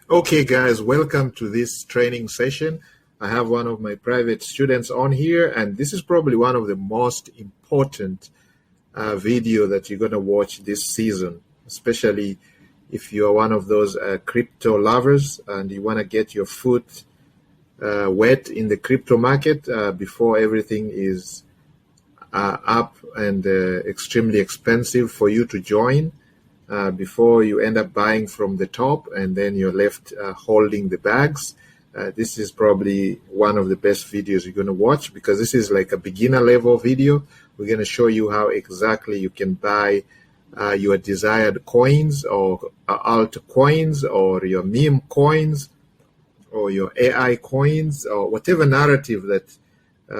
Okay, guys, welcome to this training session. I have one of my private students on here, and this is probably one of the most important video that you're going to watch this season, especially if you are one of those crypto lovers and you want to get your foot wet in the crypto market before everything is up and extremely expensive for you to join. Before you end up buying from the top and then you're left holding the bags. This is probably one of the best videos you're going to watch because this is like a beginner level video. We're going to show you how exactly you can buy your desired coins or altcoins or your meme coins or your AI coins or whatever narrative that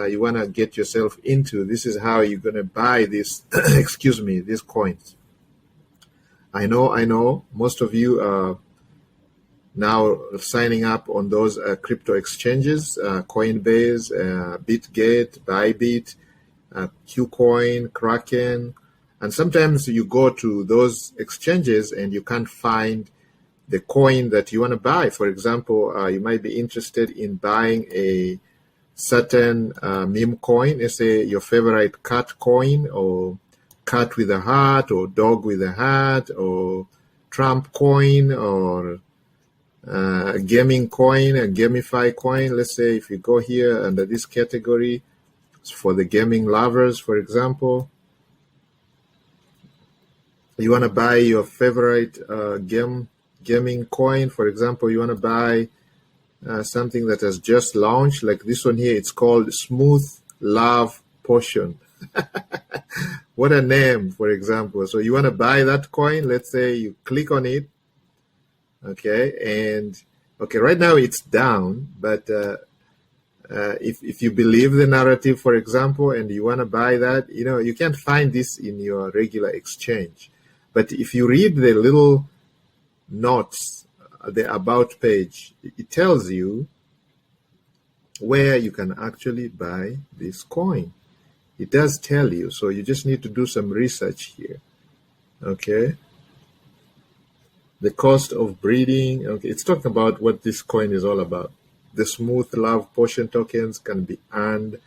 you want to get yourself into. This is how you're going to buy this, excuse me, these coins. I know most of you are now signing up on those crypto exchanges, Coinbase, BitGet, Bybit, KuCoin, Kraken, and sometimes you go to those exchanges and you can't find the coin that you want to buy. For example, you might be interested in buying a certain meme coin, let's say your favorite cat coin or cat with a heart or dog with a hat or Trump coin or a gaming coin, a gamify coin. Let's say if you go here under this category for the gaming lovers, for example, you want to buy your favorite gaming coin. For example, you want to buy something that has just launched, like this one here. It's called Smooth Love Potion. What a name, for example. So you want to buy that coin. Let's say you click on it. Okay, and okay, right now it's down, but if you believe the narrative, for example, and you want to buy that, you can't find this in your regular exchange. But if you read the little notes, the about page, it tells you where you can actually buy this coin. It does tell you, so you just need to do some research here. Okay. The cost of breeding. Okay, it's talking about what this coin is all about. The Smooth Love Potion tokens can be earned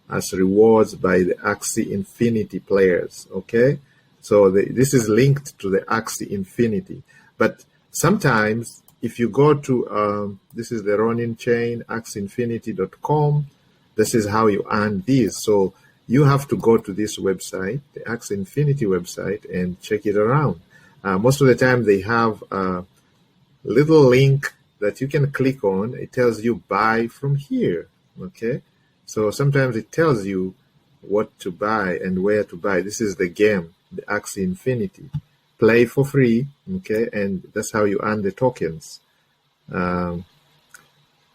as rewards by the Axie Infinity players. Okay, so this is linked to the Axie Infinity. But sometimes if you go to, this is the Ronin chain, axieinfinity.com, this is how you earn these. So you have to go to this website, the Axie Infinity website, and check it around. Most of the time they have a little link that you can click on. It tells you buy from here. Okay, so sometimes it tells you what to buy and where to buy. This is the game, the Axie Infinity. Play for free. Okay, and that's how you earn the tokens. All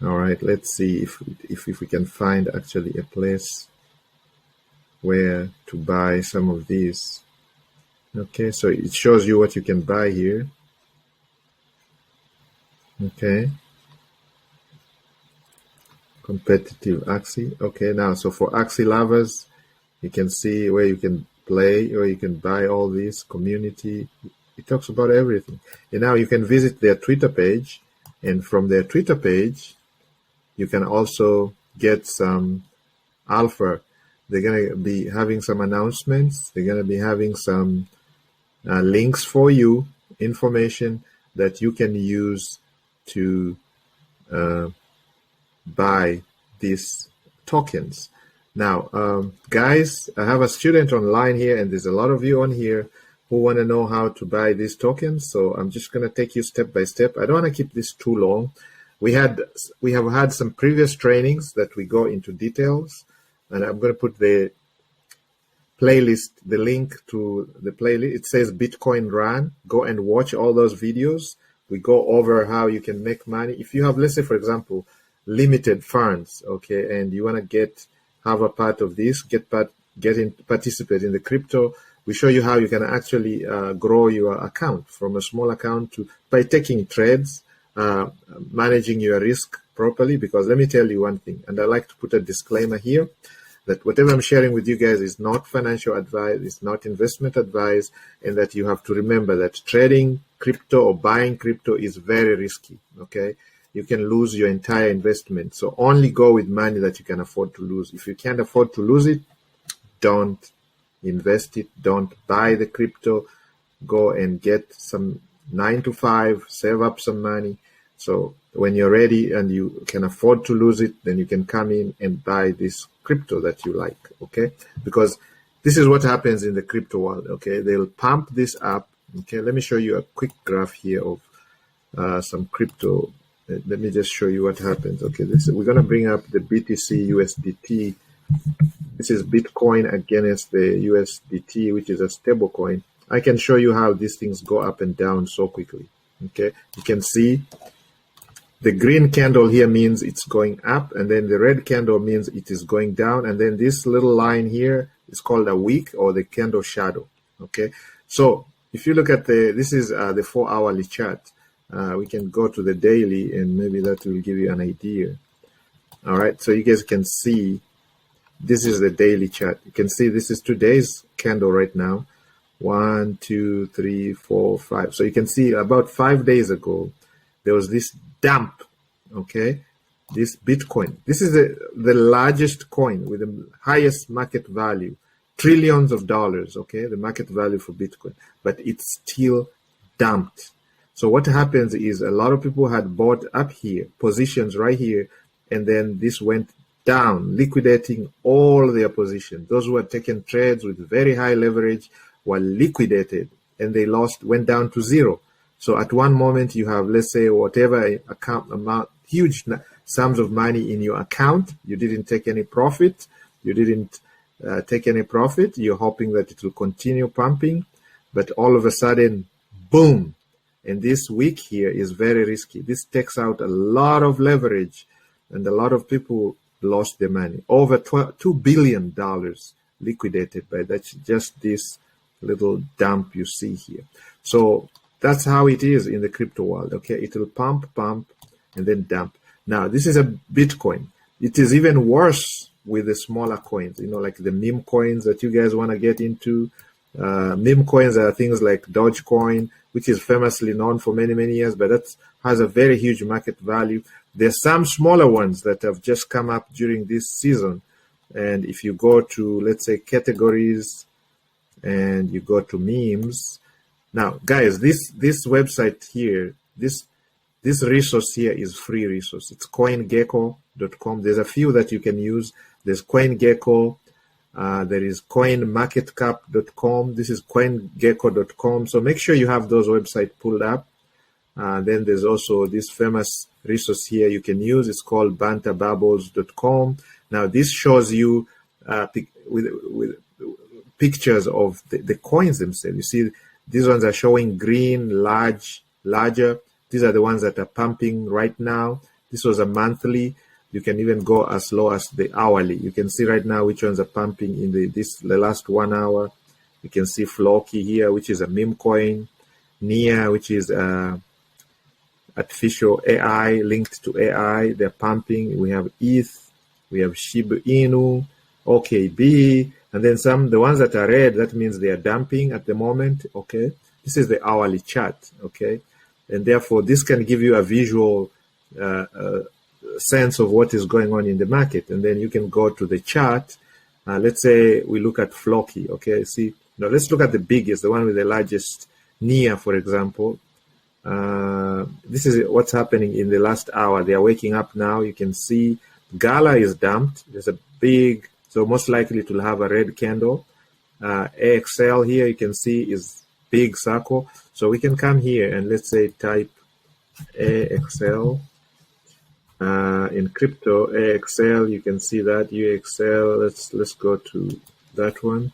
right, let's see if we can find actually a place where to buy some of these. Okay, so it shows you what you can buy here. Okay, competitive Axie. Okay, now so for Axie lovers, you can see where you can play or you can buy all these. Community, it talks about everything. And now you can visit their Twitter page, and from their Twitter page you can also get some alpha. They're going to be having some announcements. They're going to be having some links for you, information that you can use to buy these tokens. Now, guys, I have a student online here, and there's a lot of you on here who want to know how to buy these tokens. So I'm just going to take you step by step. I don't want to keep this too long. We have had some previous trainings that we go into details, and I'm going to put the playlist, the link to the playlist. It says Bitcoin Run. Go and watch all those videos. We go over how you can make money. If you have, let's say, for example, limited funds, okay, and you want to have a part of this, participate in the crypto, we show you how you can actually grow your account from a small account by taking trades, managing your risk properly. Because let me tell you one thing, and I like to put a disclaimer here. that whatever I'm sharing with you guys is not financial advice, it's not investment advice, and that you have to remember that trading crypto or buying crypto is very risky, okay? You can lose your entire investment. So only go with money that you can afford to lose. If you can't afford to lose it, don't invest it, don't buy the crypto, go and get some 9 to 5, save up some money. So when you're ready and you can afford to lose it, then you can come in and buy this crypto that you like, okay? Because this is what happens in the crypto world, okay? They'll pump this up, okay? Let me show you a quick graph here of some crypto. Let me just show you what happens, okay? We're going to bring up the BTC USDT. This is Bitcoin against the USDT, which is a stable coin. I can show you how these things go up and down so quickly, okay? You can see the green candle here means it's going up, and then the red candle means it is going down, and then this little line here is called a wick or the candle shadow, okay? So if you look at this is the 4-hourly chart. We can go to the daily, and maybe that will give you an idea. All right, so you guys can see this is the daily chart. You can see this is today's candle right now. 1, 2, 3, 4, 5. So you can see about 5 days ago, there was this dump, okay? This Bitcoin. This is the largest coin with the highest market value, trillions of dollars, okay? The market value for Bitcoin, but it's still dumped. So what happens is a lot of people had bought up here, positions right here, and then this went down, liquidating all their positions. Those who had taken trades with very high leverage were liquidated, and they went down to zero. So at one moment you have, let's say, whatever account amount, huge sums of money in your account. You didn't take any profit. You didn't take any profit. You're hoping that it will continue pumping, but all of a sudden, boom. And this week here is very risky. This takes out a lot of leverage, and a lot of people lost their money. Over $2 billion liquidated by just this little dump you see here. So that's how it is in the crypto world, okay? It will pump, and then dump. Now, this is a Bitcoin. It is even worse with the smaller coins, you know, like the meme coins that you guys want to get into. Meme coins are things like Dogecoin, which is famously known for many, many years, but that has a very huge market value. There's some smaller ones that have just come up during this season. And if you go to, let's say, categories, and you go to memes. Now, guys, this website here, this resource here is free resource. It's CoinGecko.com. There's a few that you can use. There's CoinGecko. There is CoinMarketCap.com. This is CoinGecko.com. So make sure you have those websites pulled up. Then there's also this famous resource here you can use. It's called BanterBubbles.com. Now, this shows you with pictures of the coins themselves. You see, these ones are showing green, larger. These are the ones that are pumping right now. This was a monthly. You can even go as low as the hourly. You can see right now which ones are pumping in the last 1 hour. You can see Floki here, which is a meme coin. Nia, which is artificial AI, linked to AI. They're pumping. We have ETH. We have Shiba Inu, OKB. And then the ones that are red, that means they are dumping at the moment, okay? This is the hourly chart, okay? And therefore, this can give you a visual sense of what is going on in the market. And then you can go to the chart. Let's say we look at Floki, okay? See, now let's look at the biggest, the one with the largest, Nia, for example. This is what's happening in the last hour. They are waking up now. You can see Gala is dumped. There's a big... So most likely it will have a red candle. AXL here you can see is big circle. So we can come here and let's say type AXL in crypto. AXL, you can see that UXL. Let's go to that one,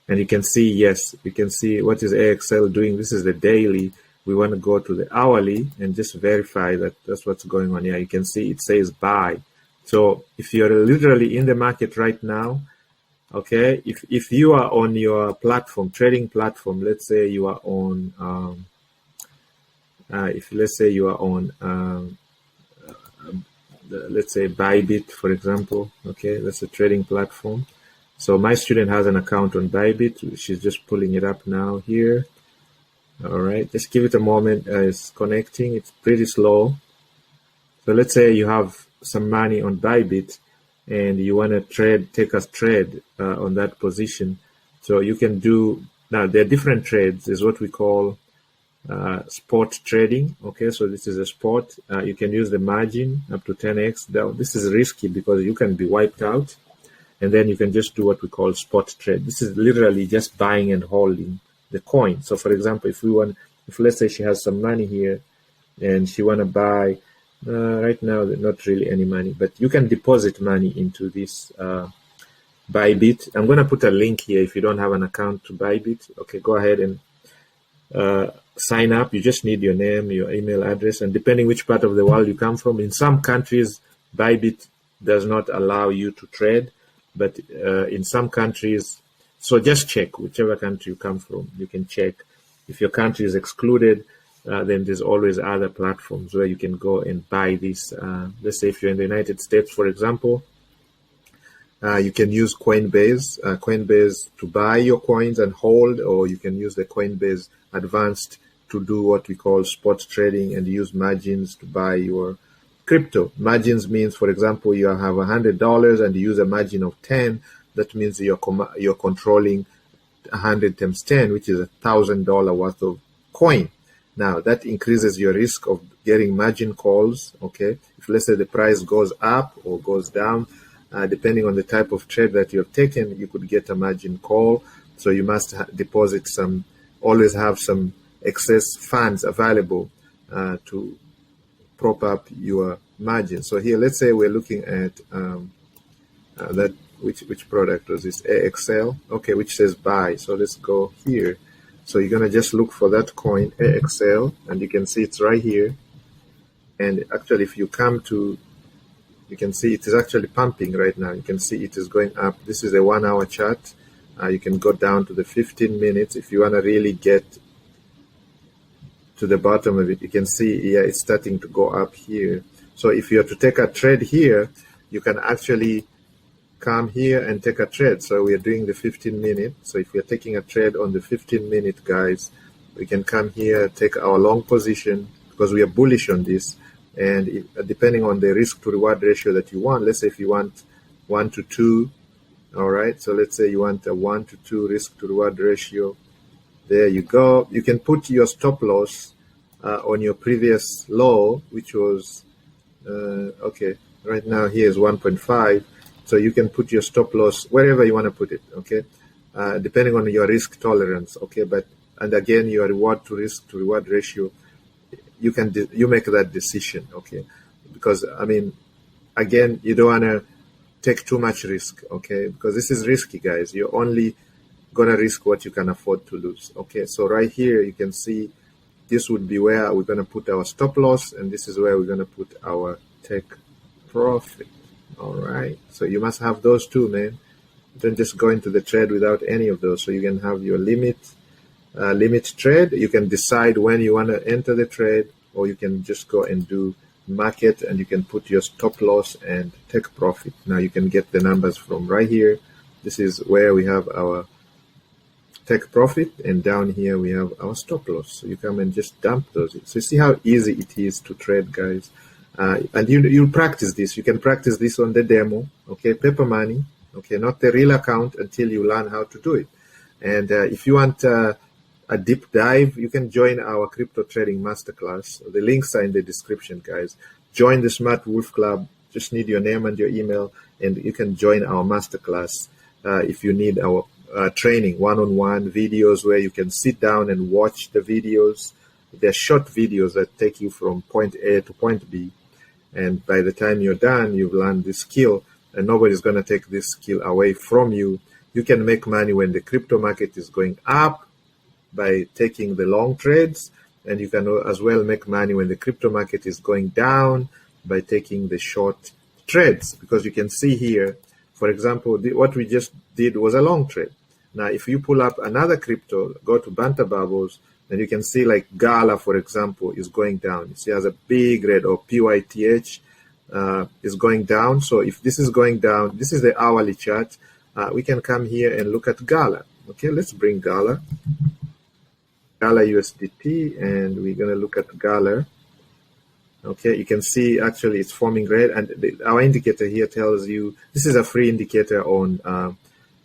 and you can see, yes, you can see what is AXL doing. This is the daily. We want to go to the hourly and just verify that that's what's going on here. You can see it says buy. So if you're literally in the market right now, okay, if you are on your platform, trading platform, let's say you are on, let's say Bybit, for example. Okay, that's a trading platform. So my student has an account on Bybit. She's just pulling it up now here. All right, just give it a moment. It's connecting. It's pretty slow. So let's say you have some money on Bybit and you want to take a trade on that position. So you can do, now there are different trades. There's what we call spot trading. Okay, so this is a spot. You can use the margin up to 10x. Now, this is risky because you can be wiped out. And then you can just do what we call spot trade. This is literally just buying and holding the coin. So for example, if let's say she has some money here and she want to buy, right now, not really any money, but you can deposit money into this Bybit. I'm going to put a link here if you don't have an account to Bybit. Okay, go ahead and sign up. You just need your name, your email address, and depending which part of the world you come from. In some countries, Bybit does not allow you to trade, but in some countries, so just check whichever country you come from. You can check. If your country is excluded, then there's always other platforms where you can go and buy this. Let's say if you're in the United States, for example, you can use Coinbase to buy your coins and hold, or you can use the Coinbase Advanced to do what we call spot trading and use margins to buy your crypto. Margins means, for example, you have $100 and you use a margin of 10. That means you're controlling 100 times 10, which is $1,000 worth of coin. Now that increases your risk of getting margin calls. Okay, if let's say the price goes up or goes down, depending on the type of trade that you have taken, you could get a margin call. So you must deposit always have some excess funds available to prop up your margin. So here, let's say we're looking at that. Which product was this? AXL. Okay, which says buy. So let's go here. So you're gonna just look for that coin AXL, and you can see it's right here. And actually, if you come to, you can see it is actually pumping right now. You can see it is going up. This is a 1 hour chart. You can go down to the 15 minutes if you wanna really get to the bottom of it. You can see, yeah, it's starting to go up here. So if you are to take a trade here, you can actually come here and take a trade. So we are doing the 15 minute. So if you're taking a trade on the 15 minute, guys, we can come here, take our long position because we are bullish on this. And depending on the risk to reward ratio that you want, let's say if you want 1 to 2, all right. So let's say you want a 1 to 2 risk to reward ratio. There you go. You can put your stop loss on your previous low, which was, okay, right now here is 1.5. So you can put your stop loss wherever you want to put it, okay, depending on your risk tolerance, okay. And again, your reward to risk to reward ratio, you make that decision, okay, because I mean, again, you don't want to take too much risk, okay, because this is risky, guys. You're only gonna risk what you can afford to lose, okay. So right here, you can see this would be where we're gonna put our stop loss, and this is where we're gonna put our take profit. All right, so you must have those two, man. Don't just go into the trade without any of those. So you can have your limit trade. You can decide when you want to enter the trade, or you can just go and do market, and you can put your stop loss and take profit. Now you can get the numbers from right here. This is where we have our take profit, and down here we have our stop loss. So you come and just dump those. So you see how easy it is to trade, guys. And you practice this. You can practice this on the demo, okay, paper money, okay, not the real account until you learn how to do it. And if you want a deep dive, you can join our crypto trading masterclass. The links are in the description, guys. Join the Smart Wolf Club. Just need your name and your email, and you can join our masterclass if you need our training, one-on-one videos where you can sit down and watch the videos. They're short videos that take you from point A to point B. And by the time you're done, you've learned this skill, and nobody's going to take this skill away from you. You can make money when the crypto market is going up by taking the long trades, and you can as well make money when the crypto market is going down by taking the short trades. Because you can see here, for example, what we just did was a long trade. Now, if you pull up another crypto, go to Banter Bubbles, and you can see like Gala, for example, is going down. You see, it has a big red, or PYTH, is going down. So if this is going down, this is the hourly chart. We can come here and look at Gala. Okay, let's bring Gala USDT, and we're going to look at Gala. Okay, you can see actually it's forming red, and our indicator here tells you, this is a free indicator on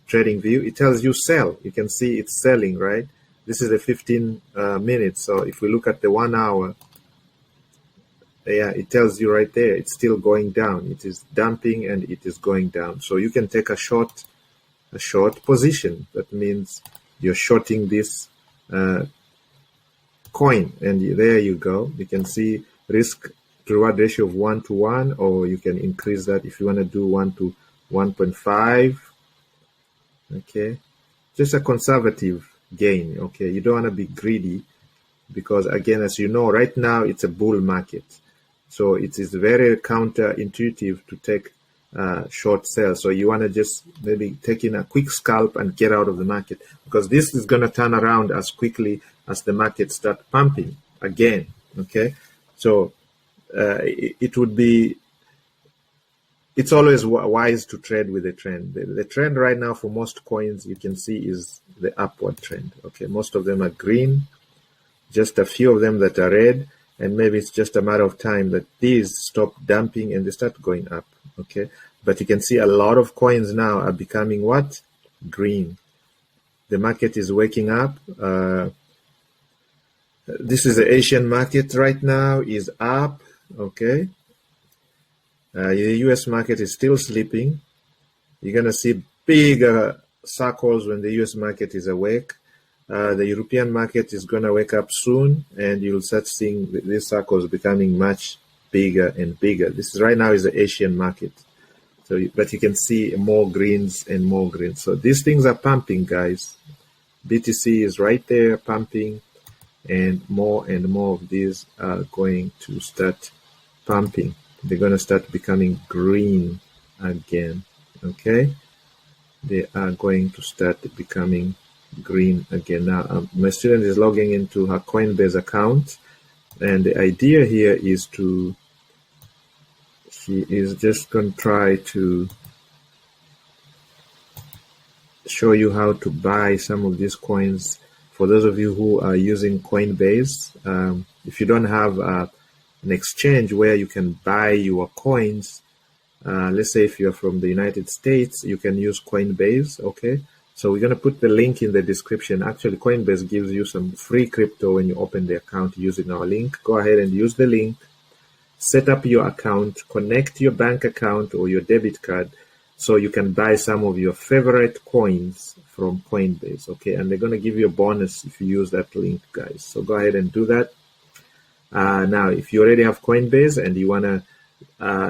TradingView. It tells you sell. You can see it's selling, right? This is the 15 minutes. So if we look at the 1 hour, yeah, it tells you right there, it's still going down. It is dumping and it is going down. So you can take a short position. That means you're shorting this coin, and there you go. You can see risk to reward ratio of 1 to 1, or you can increase that if you want to do 1 to 1.5. Okay, just a conservative gain. Okay, you don't want to be greedy, because again, as you know, right now it's a bull market, so it is very counterintuitive to take short sales. So you want to just maybe take in a quick scalp and get out of the market, because this is going to turn around as quickly as the market start pumping again. Okay, so it would be, it's always wise to trade with the trend. The trend right now for most coins, you can see, is the upward trend. Okay, most of them are green, just a few of them that are red, and maybe it's just a matter of time that these stop dumping and they start going up. Okay, but you can see a lot of coins now are becoming what? Green. The market is waking up. This is the Asian market right now, is up. Okay, the US market is still sleeping. You're gonna see bigger circles when the US market is awake. The European market is gonna wake up soon, and you'll start seeing these circles becoming much bigger and bigger. This is right now is the Asian market. So, but you can see more greens and more greens. So these things are pumping, guys. BTC is right there pumping, and more of these are going to start pumping. They're going to start becoming green again. Okay, they are going to start becoming green again. Now my student is logging into her Coinbase account, and the idea here is to, she is just going to try to show you how to buy some of these coins. For those of you who are using Coinbase, if you don't have an exchange where you can buy your coins, let's say if you're from the United States, you can use Coinbase. Okay, so we're going to put the link in the description. Actually, Coinbase gives you some free crypto when you open the account using our link. Go ahead and use the link, set up your account, connect your bank account or your debit card, so you can buy some of your favorite coins from Coinbase. Okay, and they're going to give you a bonus if you use that link, guys. So go ahead and do that. Now, if you already have Coinbase and you want to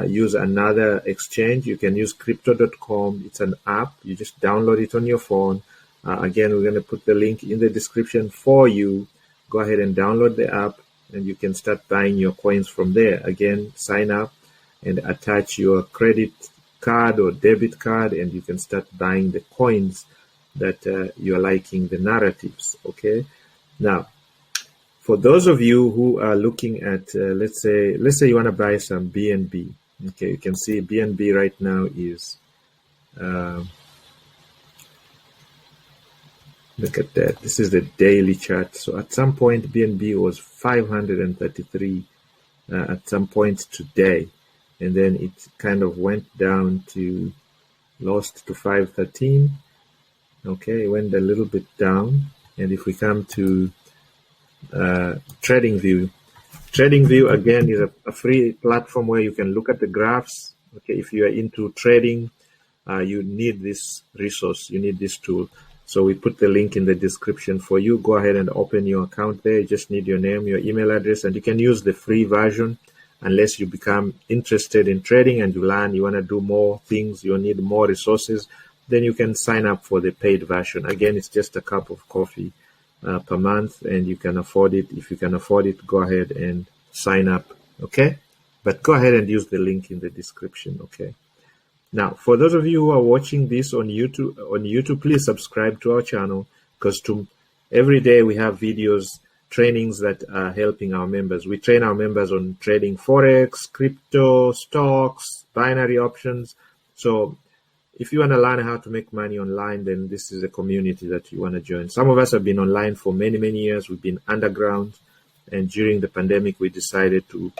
use another exchange, you can use crypto.com. It's an app. You just download it on your phone. Again, we're going to put the link in the description for you. Go ahead and download the app, and you can start buying your coins from there. Again, sign up and attach your credit card or debit card, and you can start buying the coins that you're liking the narratives. Okay, now for those of you who are looking at let's say you want to buy some BNB. Okay, you can see BNB right now is look at that, this is the daily chart. So at some point BNB was 533 at some point today, and then it kind of went down to, lost to 513. Okay, it went a little bit down. And if we come to TradingView again is a free platform where you can look at the graphs. Okay, if you are into trading, you need this resource, you need this tool. So we put the link in the description for you. Go ahead and open your account there. You just need your name, your email address, and you can use the free version unless you become interested in trading and you learn, you want to do more things, you need more resources, then you can sign up for the paid version. Again, it's just a cup of coffee per month, and you can afford it. If you can afford it, go ahead and sign up. Okay, but go ahead and use the link in the description. Okay, now for those of you who are watching this on YouTube, please subscribe to our channel, because every day we have videos trainings that are helping our members. We train our members on trading Forex, crypto, stocks, binary options. So if you want to learn how to make money online, then this is a community that you want to join. Some of us have been online for many, many years. We've been underground. And during the pandemic, we decided to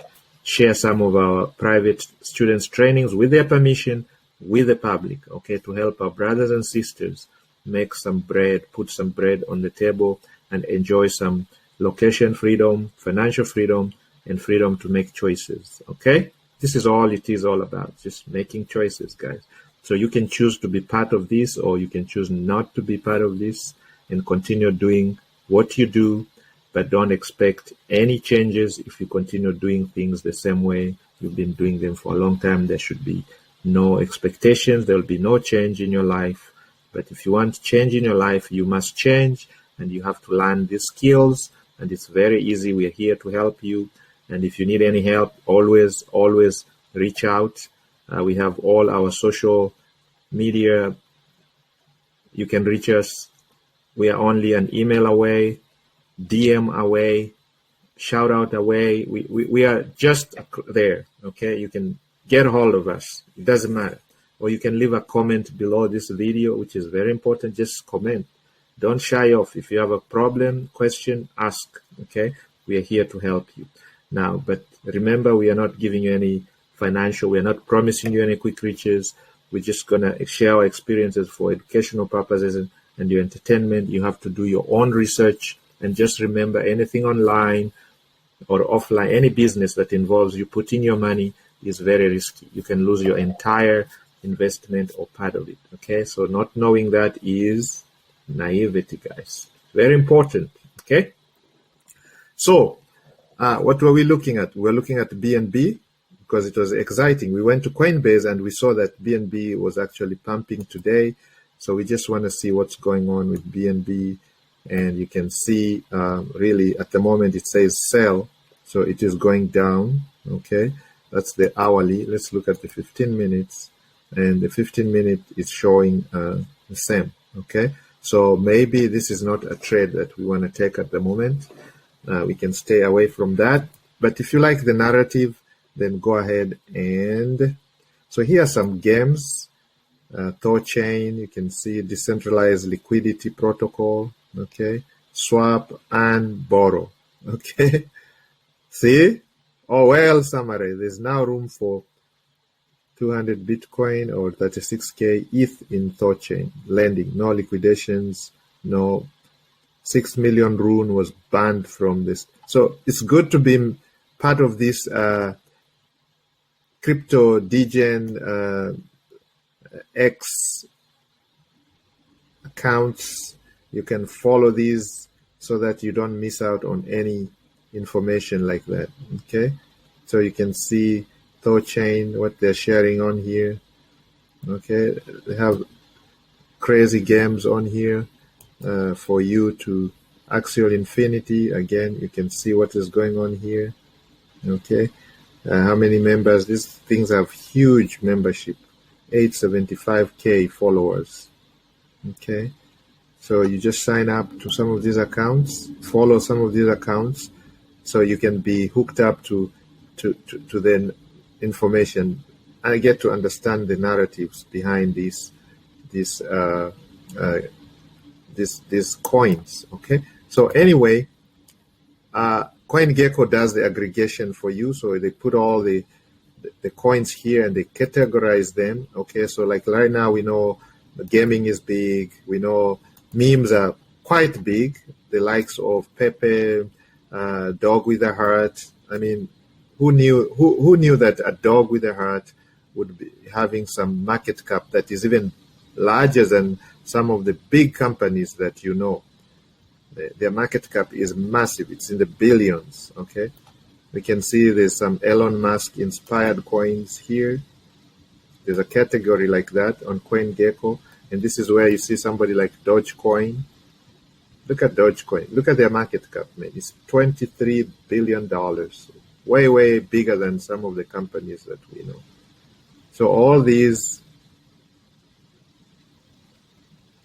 share some of our private students' trainings with their permission with the public, okay, to help our brothers and sisters make some bread, put some bread on the table, and enjoy some location freedom, financial freedom, and freedom to make choices, okay? This is all it is all about, just making choices, guys. So you can choose to be part of this, or you can choose not to be part of this and continue doing what you do, but don't expect any changes if you continue doing things the same way you've been doing them for a long time. There should be no expectations. There will be no change in your life. But if you want change in your life, you must change, and you have to learn these skills. And it's very easy. We are here to help you. And if you need any help, always reach out. We have all our social media. You can reach us. We are only an email away, DM away, shout out away. We are just there, okay? You can get a hold of us. It doesn't matter. Or you can leave a comment below this video, which is very important. Just comment. Don't shy off. If you have a problem, question, ask, okay? We are here to help you. Now, but remember, we are not giving you any financial, we are not promising you any quick riches. We're just going to share our experiences for educational purposes and your entertainment. You have to do your own research. And just remember, anything online or offline, any business that involves you putting your money is very risky. You can lose your entire investment or part of it, okay? So not knowing that is naivety, guys. Very important, okay? So what were we looking at? We were looking at BNB because it was exciting. We went to Coinbase and we saw that BNB was actually pumping today. So we just want to see what's going on with BNB. And you can see really at the moment it says sell. So it is going down, okay? That's the hourly. Let's look at the 15 minutes. And the 15 minute is showing the same, okay? So maybe this is not a trade that we want to take at the moment. We can stay away from that. But if you like the narrative, then go ahead and... So here are some games. Thorchain, you can see decentralized liquidity protocol, okay? Swap and borrow, okay? See? Oh, well, summary. There's now room for 200 Bitcoin or 36K ETH in Thorchain. Lending, no liquidations, no... 6 million rune was banned from this. So it's good to be part of this crypto degen X accounts. You can follow these so that you don't miss out on any information like that, okay? So you can see Thorchain, what they're sharing on here, okay? They have crazy games on here. For you to Axial Infinity, again, you can see what is going on here, okay? How many members? These things have huge membership, 875K followers, okay? So you just sign up to some of these accounts, follow some of these accounts, so you can be hooked up to the information and get to understand the narratives behind these coins, okay? So anyway, CoinGecko does the aggregation for you. So they put all the coins here and they categorize them, okay? So like right now we know gaming is big. We know memes are quite big. The likes of Pepe, Dog with a Heart. I mean, who knew that a dog with a heart would be having some market cap that is even larger than some of the big companies that you know. Their market cap is massive. It's in the billions, okay? We can see there's some Elon Musk inspired coins here. There's a category like that on CoinGecko. And this is where you see somebody like Dogecoin. Look at Dogecoin. Look at their market cap, man. It's $23 billion. Way, way bigger than some of the companies that we know. So all these...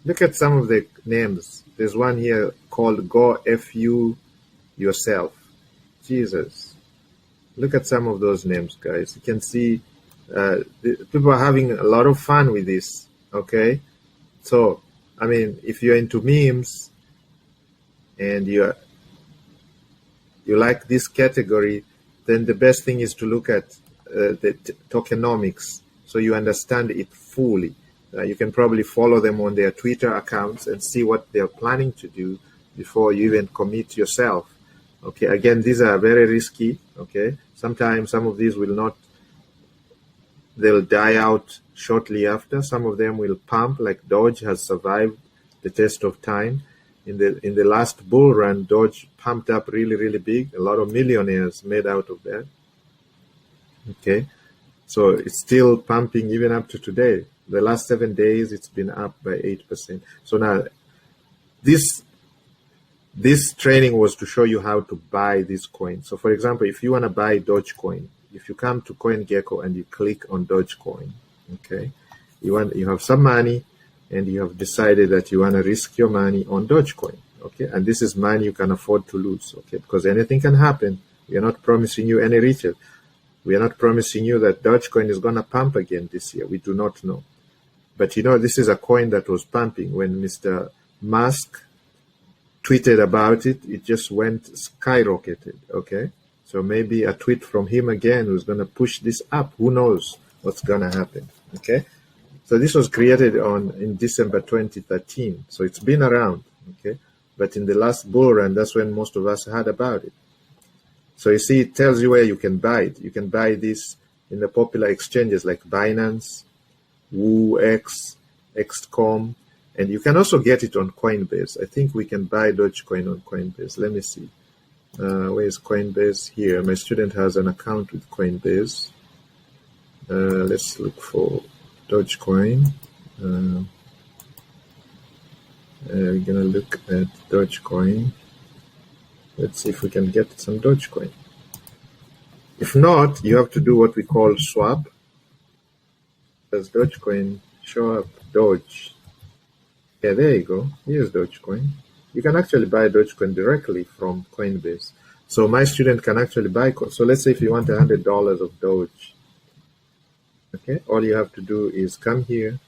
Look at some of the names. There's one here called Go FU yourself. Jesus. Look at some of those names, guys. You can see people are having a lot of fun with this, okay? So, I mean, if you're into memes and you like this category, then the best thing is to look at the tokenomics so you understand it fully. You can probably follow them on their Twitter accounts and see what they're planning to do before you even commit yourself. Okay, again, these are very risky, okay? Sometimes some of these will not, they'll die out shortly after. Some of them will pump, like Doge has survived the test of time. In the last bull run, Doge pumped up really, really big. A lot of millionaires made out of that. Okay, so it's still pumping even up to today. The last 7 days, it's been up by 8%. So now, this training was to show you how to buy this coin. So for example, if you want to buy Dogecoin, if you come to CoinGecko and you click on Dogecoin, okay, you have some money and you have decided that you want to risk your money on Dogecoin, okay, and this is money you can afford to lose, okay, because anything can happen. We are not promising you any return. We are not promising you that Dogecoin is going to pump again this year. We do not know. But you know, this is a coin that was pumping when Mr. Musk tweeted about it. It just went skyrocketed, okay? So maybe a tweet from him again who's going to push this up. Who knows what's going to happen, okay? So this was created in December 2013. So it's been around, okay? But in the last bull run, that's when most of us heard about it. So you see, it tells you where you can buy it. You can buy this in the popular exchanges like Binance, WooX, XCOM, and you can also get it on Coinbase. I think we can buy Dogecoin on Coinbase. Let me see. Where is Coinbase? Here. My student has an account with Coinbase. Let's look for Dogecoin. We're going to look at Dogecoin. Let's see if we can get some Dogecoin. If not, you have to do what we call swap. Does Dogecoin show up? Doge. Yeah, there you go. Here's Dogecoin. You can actually buy Dogecoin directly from Coinbase. So my student can actually buy. So let's say if you want $100 of Doge, okay, all you have to do is come here,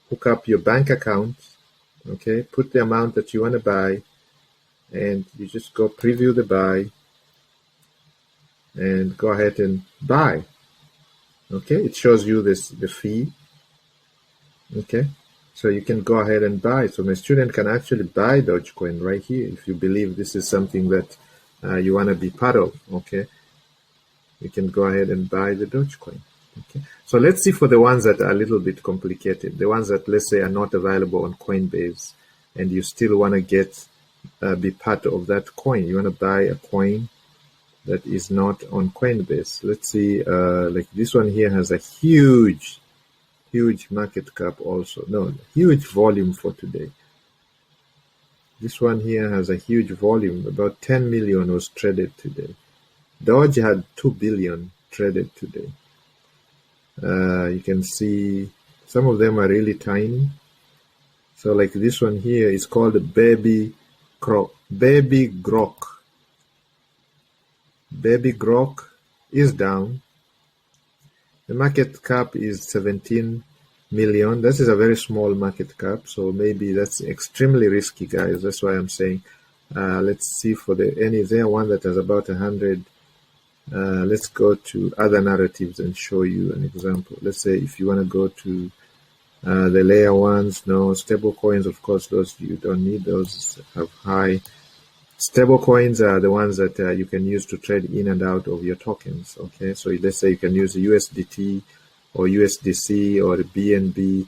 hook up your bank account, okay, put the amount that you want to buy, and you just go preview the buy and go ahead and buy. Okay, it shows you the fee. Okay, so you can go ahead and buy. So my student can actually buy Dogecoin right here if you believe this is something that you want to be part of. Okay, you can go ahead and buy the Dogecoin. Okay, so let's see for the ones that are a little bit complicated, the ones that, let's say, are not available on Coinbase, and you still want to get be part of that coin. You want to buy a coin that is not on Coinbase. Let's see, like this one here has a huge market cap also. No, huge volume for today. This one here has a huge volume. About 10 million was traded today. Doge had 2 billion traded today. You can see some of them are really tiny. So like this one here is called Baby Grok. Baby Grok is down. The market cap is 17 million. This is a very small market cap, so maybe that's extremely risky, guys. That's why I'm saying, let's see for is there one that has about 100? Let's go to other narratives and show you an example. Let's say if you want to go to the layer ones, no, stable coins, of course, those you don't need. Those have high. Stable coins are the ones that you can use to trade in and out of your tokens. Okay, so let's say you can use USDT or USDC or BNB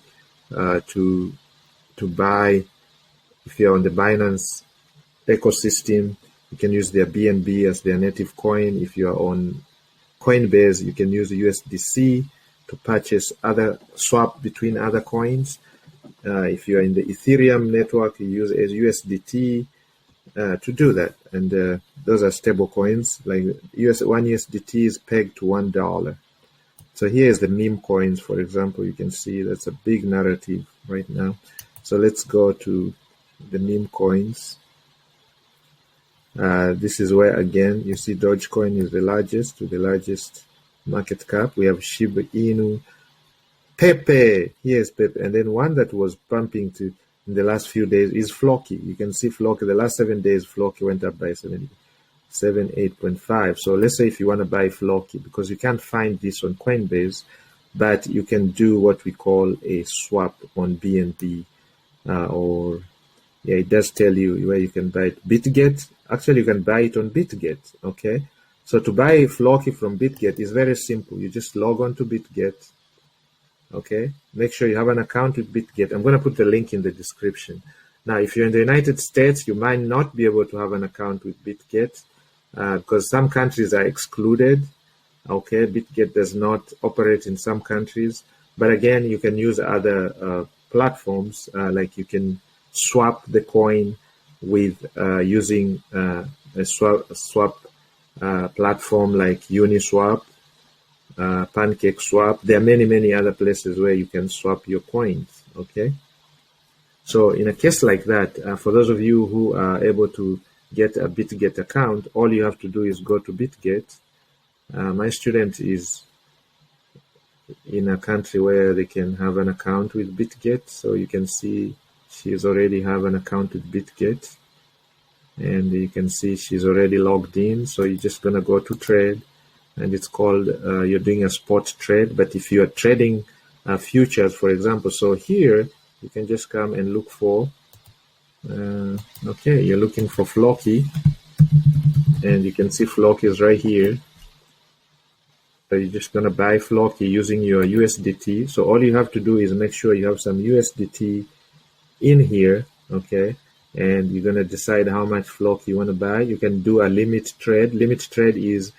to buy. If you're on the Binance ecosystem, you can use their BNB as their native coin. If you are on Coinbase, you can use USDC to purchase swap between other coins. If you are in the Ethereum network, you use USDT to do that, and those are stable coins. Like one USDT is pegged to $1. So here is the meme coins, for example. You can see that's a big narrative right now. So let's go to the meme coins. This is where, again, you see Dogecoin is the largest, with the largest market cap. We have Shiba Inu, Pepe. Here's Pepe. And then one that was pumping to in the last few days is Flocky. You can see Flocky. The last 7 days, Flocky went up by 8.5. So let's say if you want to buy Flocky, because you can't find this on Coinbase, but you can do what we call a swap on BNB, or yeah, it does tell you where you can buy it. BITGET, actually you can buy it on BITGET, okay? So to buy Flocky from BITGET is very simple. You just log on to BITGET, okay? Make sure you have an account with BITGET. I'm going to put the link in the description. Now, if you're in the United States, you might not be able to have an account with BITGET because some countries are excluded. Okay, BitGet does not operate in some countries, but again, you can use other platforms, like you can swap the coin with using a swap platform like Uniswap, PancakeSwap. There are many other places where you can swap your coins. Okay, so in a case like that, for those of you who are able to get a BitGet account, all you have to do is go to BitGet. My student is in a country where they can have an account with BitGet, so you can see she's already have an account with BitGet, and you can see she's already logged in. So you're just gonna go to trade, and it's called you're doing a spot trade. But if you are trading futures, for example, so here you can just come and look for okay, you're looking for Flocky, and you can see Flocky is right here. So you're just going to buy Flocky using your USDT. So all you have to do is make sure you have some USDT in here, okay? And you're going to decide how much Flocky you want to buy. You can do a limit trade. Limit trade is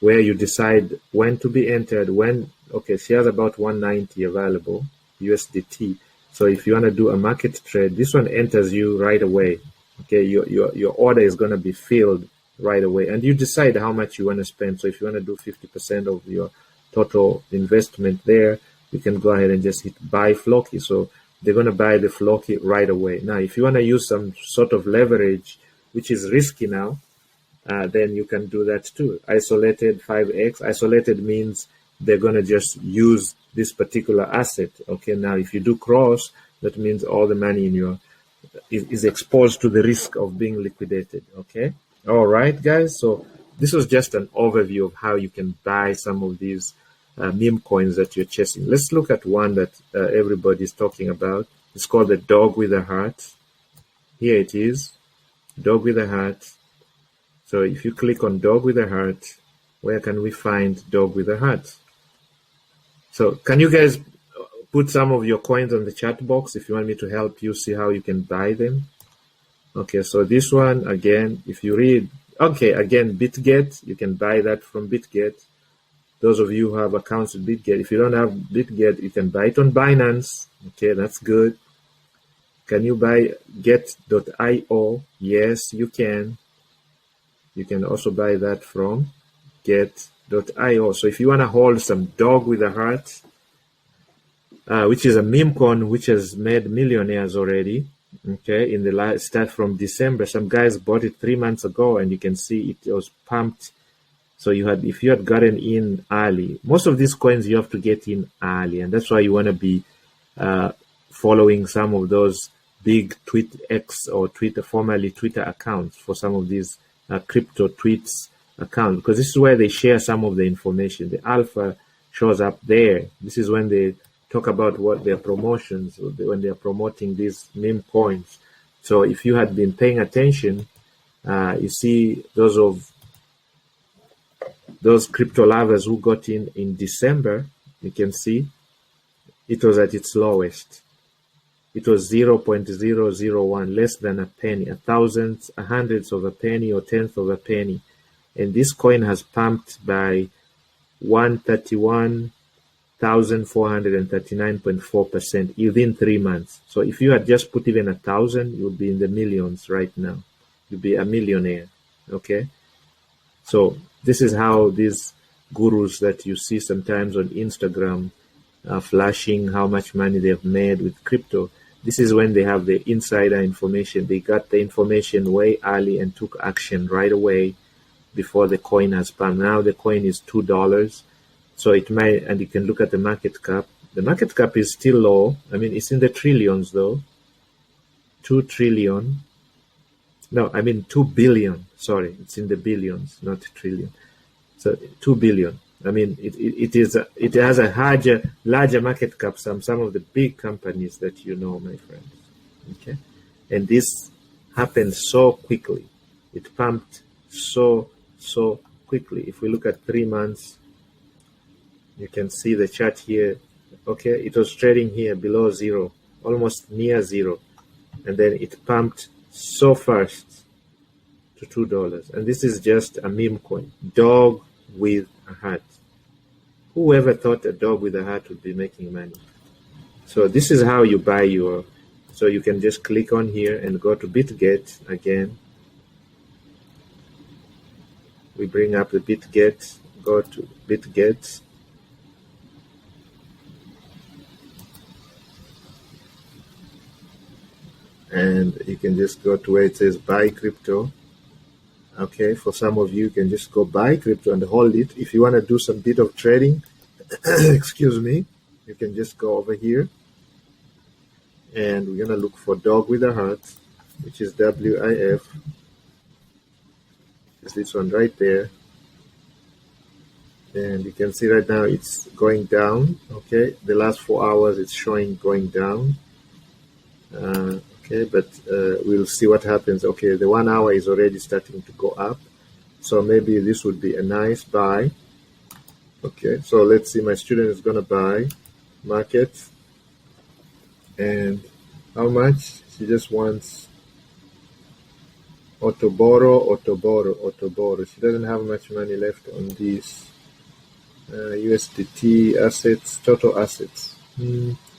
where you decide when to be entered, when, okay, she has about 190 available USDT. So if you want to do a market trade, this one enters you right away, okay? Your order is going to be filled right away, and you decide how much you want to spend. So if you want to do 50% of your total investment there, you can go ahead and just hit buy Flocky. So they're going to buy the Flocky right away. Now, if you want to use some sort of leverage, which is risky now, then you can do that too. Isolated 5x. Isolated means they're going to just use this particular asset. Okay, now if you do cross, that means all the money in your is exposed to the risk of being liquidated. Okay. All right, guys. So this was just an overview of how you can buy some of these meme coins that you're chasing. Let's look at one that everybody's talking about. It's called the dog with a heart. Here it is, dog with a heart. So if you click on dog with a heart, where can we find dog with a heart? So can you guys put some of your coins on the chat box if you want me to help you see how you can buy them? Okay, so this one, again, if you read, okay, again, BitGet, you can buy that from BitGet. Those of you who have accounts with BitGet, if you don't have BitGet, you can buy it on Binance. Okay, that's good. Can you buy get.io? Yes, you can. You can also buy that from get.io. So if you want to hold some dog with a heart, which is a meme coin which has made millionaires already, okay, in the last start from December. Some guys bought it 3 months ago, and you can see it was pumped. So you had, if you had gotten in early, most of these coins you have to get in early, and that's why you want to be following some of those big TweetX or Twitter, formerly Twitter accounts for some of these crypto tweets accounts, because this is where they share some of the information. The alpha shows up there. This is when they talk about what their promotions, when they are promoting these meme coins. So if you had been paying attention, you see those crypto lovers who got in December, you can see it was at its lowest. It was 0.001, less than a penny, a hundredth of a penny or tenth of a penny. And this coin has pumped by 131,439.4% within 3 months. So if you had just put even 1,000, you would be in the millions right now. You'd be a millionaire. Okay. So this is how these gurus that you see sometimes on Instagram flashing how much money they've made with crypto. This is when they have the insider information. They got the information way early and took action right away before the coin has pumped. Now the coin is $2. So it might, and you can look at the market cap. The market cap is still low. I mean, it's in the trillions though. 2 trillion. No, I mean 2 billion. Sorry, it's in the billions, not trillion. So 2 billion. I mean, it has a larger market cap than some of the big companies that you know, my friends. Okay, and this happened so quickly. It pumped so quickly. If we look at 3 months, you can see the chart here. Okay, it was trading here below zero, almost near zero, and then it pumped so fast to $2. And this is just a meme coin, dog with a hat. Whoever thought a dog with a hat would be making money? So this is how you buy your, so you can just click on here and go to BITGET again. We bring up the BITGET, go to BITGET. And you can just go to where it says buy crypto. Okay, for some of you can just go buy crypto and hold it. If you want to do some bit of trading, excuse me, you can just go over here. And we're going to look for dog with a heart, which is WIF. It's this one right there. And you can see right now it's going down. Okay, the last 4 hours it's showing going down. Okay, but we'll see what happens. Okay, the 1 hour is already starting to go up. So maybe this would be a nice buy. Okay, so let's see, my student is going to buy market. And how much? She just wants auto borrow. She doesn't have much money left on these USDT assets, total assets.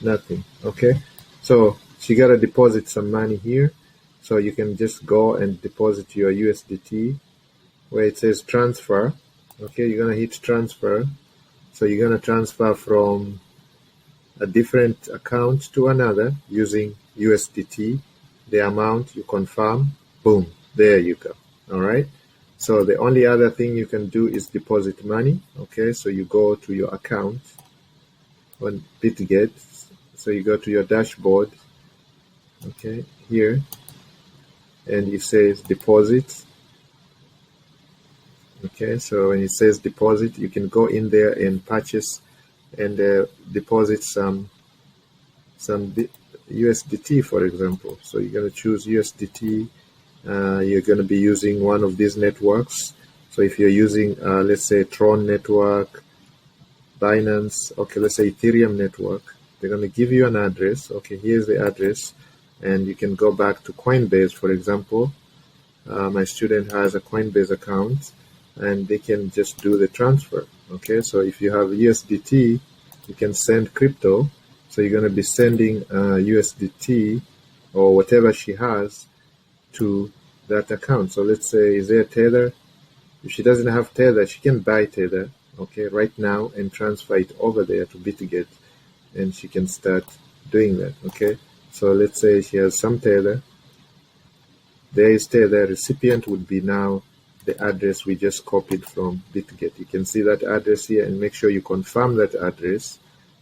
Nothing. Okay, so she got to deposit some money here. So you can just go and deposit your USDT where it says transfer. Okay, you're going to hit transfer. So you're going to transfer from a different account to another using USDT. The amount you confirm, boom, there you go. All right. So the only other thing you can do is deposit money. Okay, so you go to your account on BitGet. So you go to your dashboard. Okay, here, and it says deposit. Okay, so when it says deposit, you can go in there and purchase and deposit some USDT, for example. So you're going to choose USDT. You're going to be using one of these networks. So if you're using, let's say, Tron network, Binance, okay, let's say Ethereum network, they're going to give you an address. Okay, here's the address. And you can go back to Coinbase, for example. My student has a Coinbase account, and they can just do the transfer. Okay, so if you have USDT, you can send crypto. So you're going to be sending USDT or whatever she has to that account. So let's say, is there Tether? If she doesn't have Tether, she can buy Tether, okay, right now and transfer it over there to BitGet, and she can start doing that. Okay. So let's say she has some Tether. There is Tether. Recipient would be now the address we just copied from BitGet. You can see that address here and make sure you confirm that address.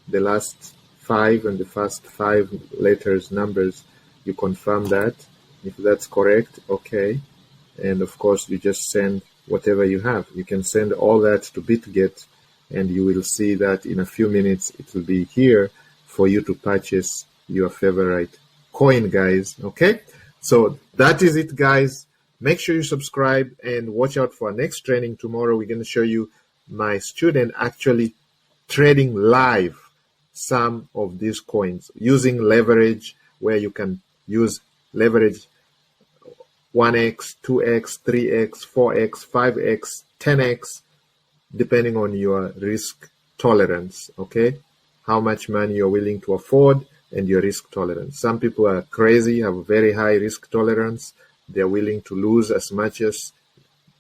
The last 5 and the first 5 letters, numbers, you confirm that. If that's correct, okay. And of course, you just send whatever you have. You can send all that to BitGet, and you will see that in a few minutes it will be here for you to purchase your favorite coin, guys. Okay, so that is it, guys. Make sure you subscribe and watch out for our next training tomorrow. We're going to show you my student actually trading live some of these coins using leverage, where you can use leverage 1x, 2x, 3x, 4x, 5x, 10x, depending on your risk tolerance. Okay, how much money you're willing to afford and your risk tolerance. Some people are crazy, have a very high risk tolerance. They're willing to lose as much as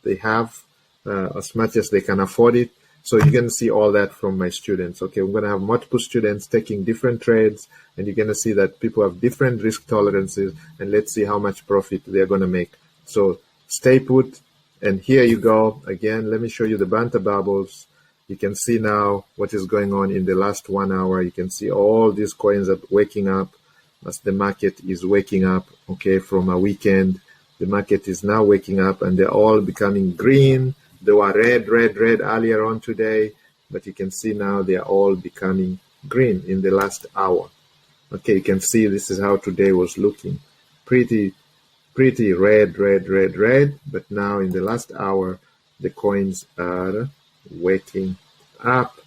they have, as much as they can afford it. So you're going to see all that from my students. Okay, we're going to have multiple students taking different trades, and you're going to see that people have different risk tolerances, and let's see how much profit they're going to make. So stay put, and here you go. Again, let me show you the banter bubbles. You can see now what is going on in the last 1 hour. You can see all these coins are waking up as the market is waking up, okay, from a weekend. The market is now waking up, and they're all becoming green. They were red earlier on today, but you can see now they are all becoming green in the last hour. Okay, you can see this is how today was looking. Pretty red, but now in the last hour, the coins are waking up.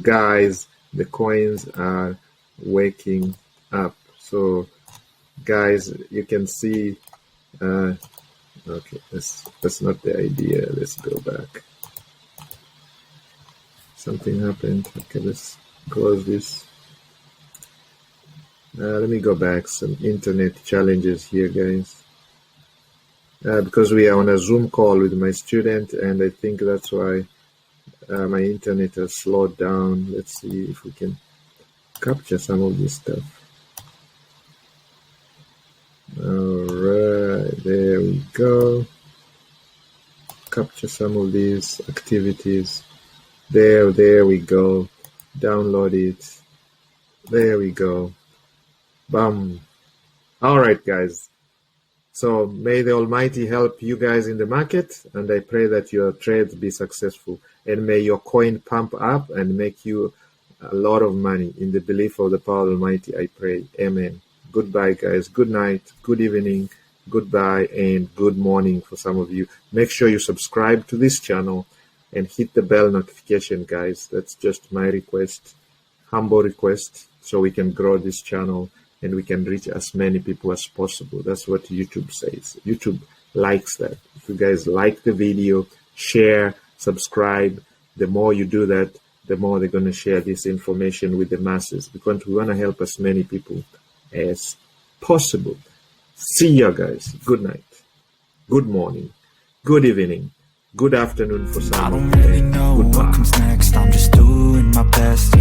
Guys, the coins are waking up. So, guys, you can see, okay, that's not the idea. Let's go back. Something happened. Okay, let's close this. Let me go back. Some internet challenges here, guys. Because we are on a Zoom call with my student, and I think that's why my internet has slowed down. Let's see if we can capture some of this stuff. All right, there we go. Capture some of these activities. There we go. Download it. There we go. Bam. All right, guys. So may the Almighty help you guys in the market, and I pray that your trades be successful, and may your coin pump up and make you a lot of money. In the belief of the power of the Almighty, I pray. Amen. Goodbye, guys. Good night. Good evening. Goodbye and good morning for some of you. Make sure you subscribe to this channel and hit the bell notification, guys. That's just my request, humble request, so we can grow this channel and we can reach as many people as possible. That's what YouTube says. YouTube likes that. If you guys like the video, share, subscribe. The more you do that, the more they're going to share this information with the masses, because we want to help as many people as possible. See you guys. Good night. Good morning. Good evening. Good afternoon for some. I don't really know what comes next. I'm just doing my best.